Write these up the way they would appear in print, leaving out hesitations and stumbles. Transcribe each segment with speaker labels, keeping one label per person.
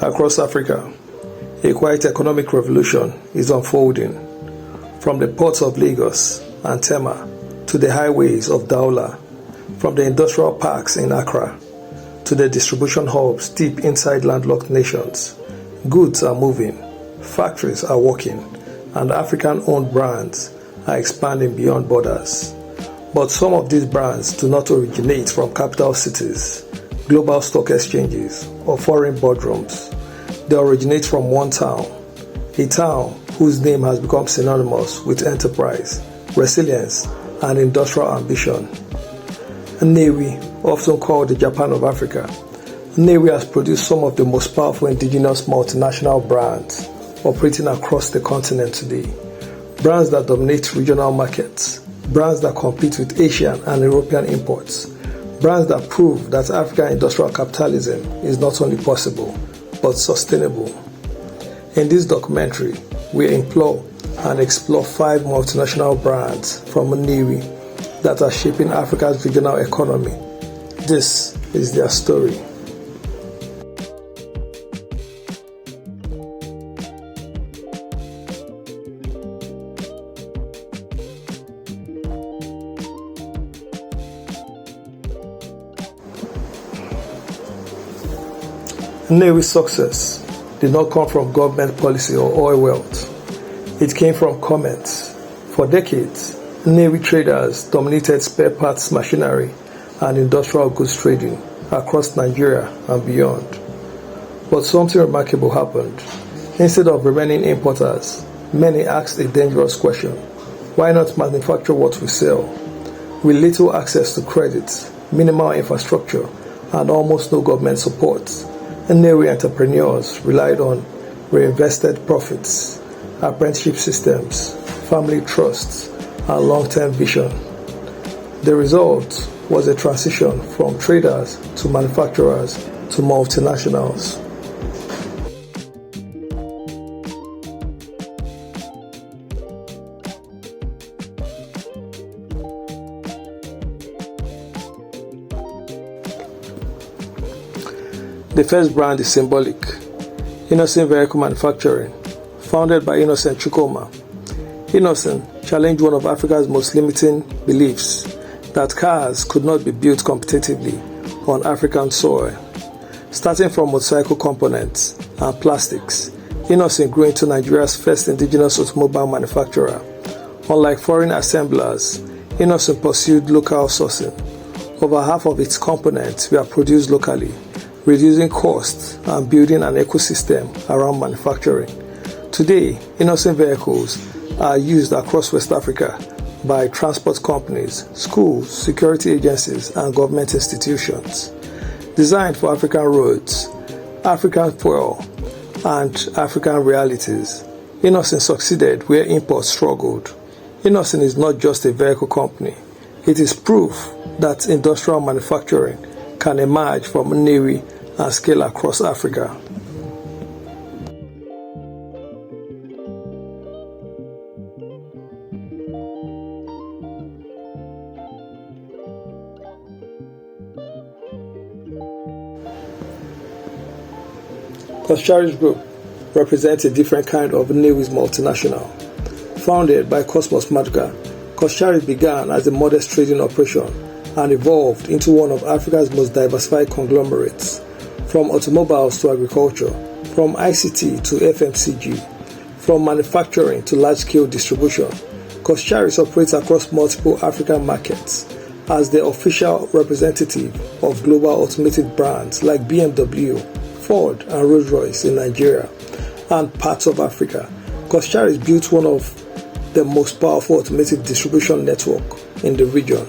Speaker 1: Across Africa, a quiet economic revolution is unfolding, from the ports of Lagos and Tema to the highways of Douala, from the industrial parks in Accra to the distribution hubs deep inside landlocked nations. Goods are moving, factories are working, and African-owned brands are expanding beyond borders. But some of these brands do not originate from capital cities, global stock exchanges, or foreign boardrooms. They originate from one town, a town whose name has become synonymous with enterprise, resilience, and industrial ambition. Nnewi, often called the Japan of Africa, Nnewi has produced some of the most powerful indigenous multinational brands operating across the continent today. Brands that dominate regional markets, brands that compete with Asian and European imports, brands that prove that African industrial capitalism is not only possible, but sustainable. In this documentary, we implore and explore 5 multinational brands from Nnewi that are shaping Africa's regional economy. This is their story. Nnewi's success did not come from government policy or oil wealth. It came from commerce. For decades, Nnewi traders dominated spare parts machinery and industrial goods trading across Nigeria and beyond. But something remarkable happened. Instead of remaining importers, many asked a dangerous question: why not manufacture what we sell? With little access to credit, minimal infrastructure, and almost no government support, Nnewi entrepreneurs relied on reinvested profits, apprenticeship systems, family trusts, and long-term vision. The result was a transition from traders to manufacturers to multinationals. The first brand is symbolic: Innocent Vehicle Manufacturing, founded by Innocent Chukwuma. Innocent challenged one of Africa's most limiting beliefs, that cars could not be built competitively on African soil. Starting from motorcycle components and plastics, Innocent grew into Nigeria's first indigenous automobile manufacturer. Unlike foreign assemblers, Innocent pursued local sourcing. Over half of its components were produced locally, reducing costs and building an ecosystem around manufacturing. Today, Innocent vehicles are used across West Africa by transport companies, schools, security agencies, and government institutions. Designed for African roads, African fuel, and African realities, Innocent succeeded where imports struggled. Innocent is not just a vehicle company. It is proof that industrial manufacturing can emerge from Nnewi and scale across Africa. Coscharis Group represents a different kind of Nnewi's multinational. Founded by Cosmos Maduka, Coscharis began as a modest trading operation and evolved into one of Africa's most diversified conglomerates. From automobiles to agriculture, from ICT to FMCG, from manufacturing to large-scale distribution, Coscharis operates across multiple African markets as the official representative of global automotive brands like BMW, Ford, and Rolls-Royce in Nigeria and parts of Africa. Coscharis built one of the most powerful automotive distribution network in the region.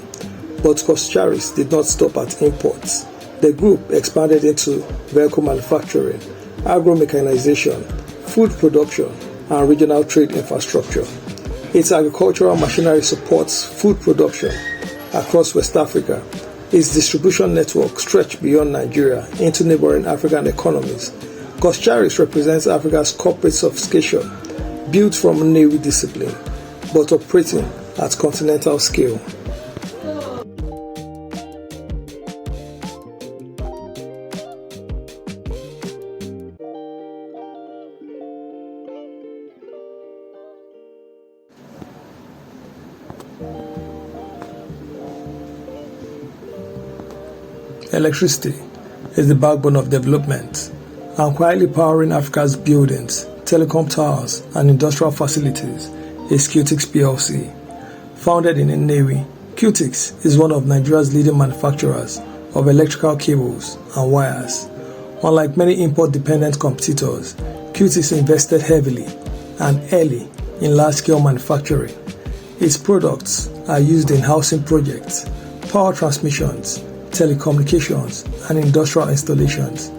Speaker 1: But Coscharis did not stop at imports. The group expanded into vehicle manufacturing, agro-mechanization, food production, and regional trade infrastructure. Its agricultural machinery supports food production across West Africa. Its distribution network stretched beyond Nigeria into neighboring African economies. Coscharis represents Africa's corporate sophistication, built from Nnewi discipline, but operating at continental scale. Electricity is the backbone of development and quietly powering Africa's buildings, telecom towers, and industrial facilities is Cutix PLC. Founded in Nnewi, Cutix is one of Nigeria's leading manufacturers of electrical cables and wires. Unlike many import-dependent competitors, Cutix invested heavily and early in large-scale manufacturing. Its products are used in housing projects, power transmissions, telecommunications, and industrial installations.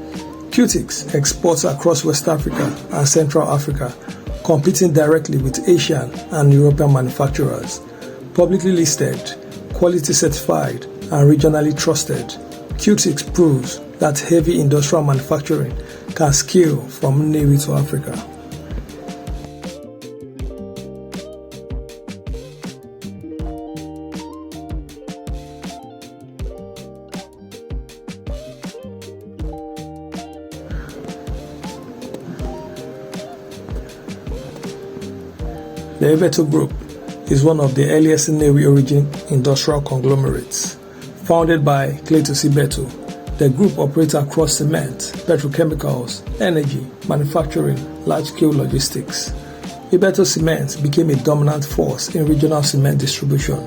Speaker 1: Cutix exports across West Africa and Central Africa, competing directly with Asian and European manufacturers. Publicly listed, quality certified, and regionally trusted, Cutix proves that heavy industrial manufacturing can scale from Nnewi to Africa. The Ibeto Group is one of the earliest Nnewi origin industrial conglomerates. Founded by Cletus Ibeto, the group operates across cement, petrochemicals, energy, manufacturing, large-scale logistics. Ibeto Cement became a dominant force in regional cement distribution,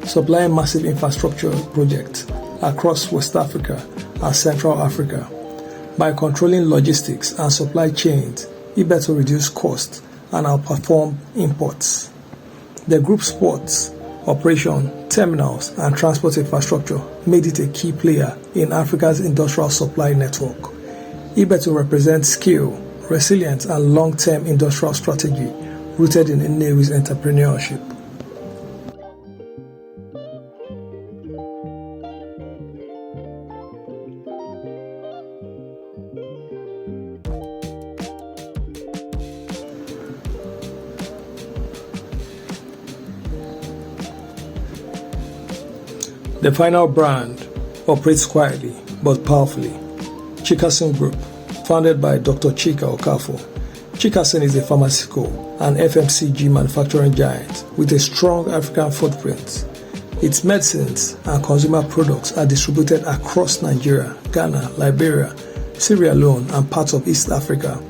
Speaker 1: supplying massive infrastructure projects across West Africa and Central Africa. By controlling logistics and supply chains, Ibeto reduced costs and outperformed imports. The group's ports, operation, terminals, and transport infrastructure made it a key player in Africa's industrial supply network. Ibeto represents skill, resilience, and long-term industrial strategy rooted in Nnewi's entrepreneurship. The final brand operates quietly but powerfully. Chikason Group, founded by Dr. Chika Okafo. Chikason is a pharmaceutical and FMCG manufacturing giant with a strong African footprint. Its medicines and consumer products are distributed across Nigeria, Ghana, Liberia, Sierra Leone, and parts of East Africa.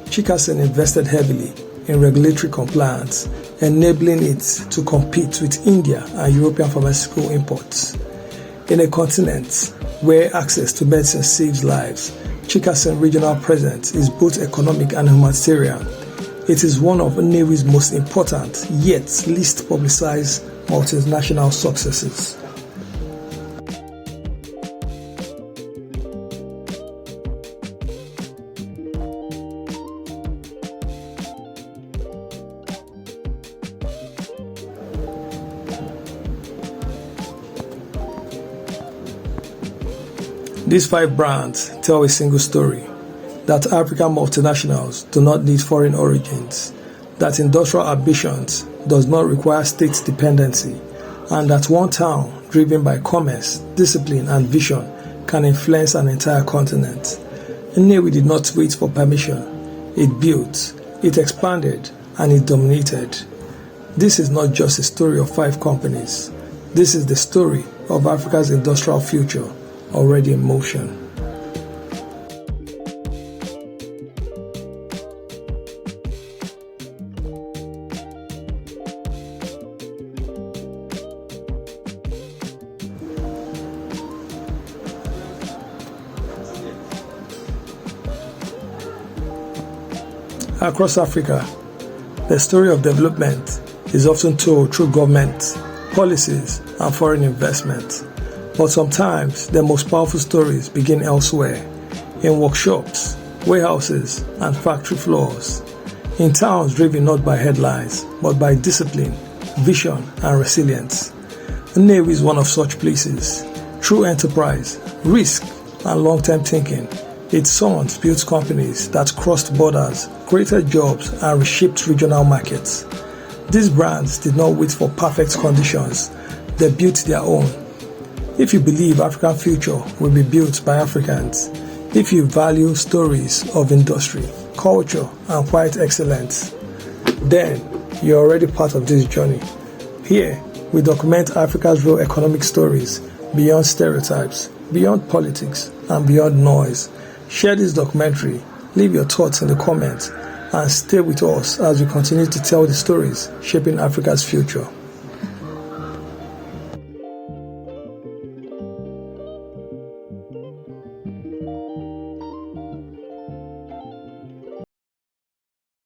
Speaker 1: Chikason invested heavily in regulatory compliance, enabling it to compete with India and European pharmaceutical imports. In a continent where access to medicine saves lives, Chikason's regional presence is both economic and humanitarian. It is one of Nnewi's most important, yet least publicized multinational successes. These 5 brands tell a single story: that African multinationals do not need foreign origins, that industrial ambitions does not require state dependency, and that one town driven by commerce, discipline, and vision can influence an entire continent. Nnewi did not wait for permission. It built, it expanded, and it dominated. This is not just a story of 5 companies. This is the story of Africa's industrial future, already in motion. Across Africa, the story of development is often told through government, policies, and foreign investment. But sometimes the most powerful stories begin elsewhere, in workshops, warehouses, and factory floors, in towns driven not by headlines, but by discipline, vision, and resilience. Nnewi is one of such places. Through enterprise, risk, and long-term thinking, its sons built companies that crossed borders, created jobs, and reshaped regional markets. These brands did not wait for perfect conditions. They built their own. If you believe African future will be built by Africans, if you value stories of industry, culture, and quiet excellence, then you're already part of this journey. Here, We document Africa's real economic stories beyond stereotypes, beyond politics, and beyond noise. Share this documentary, leave your thoughts in the comments, and stay with us as we continue to tell the stories shaping Africa's future.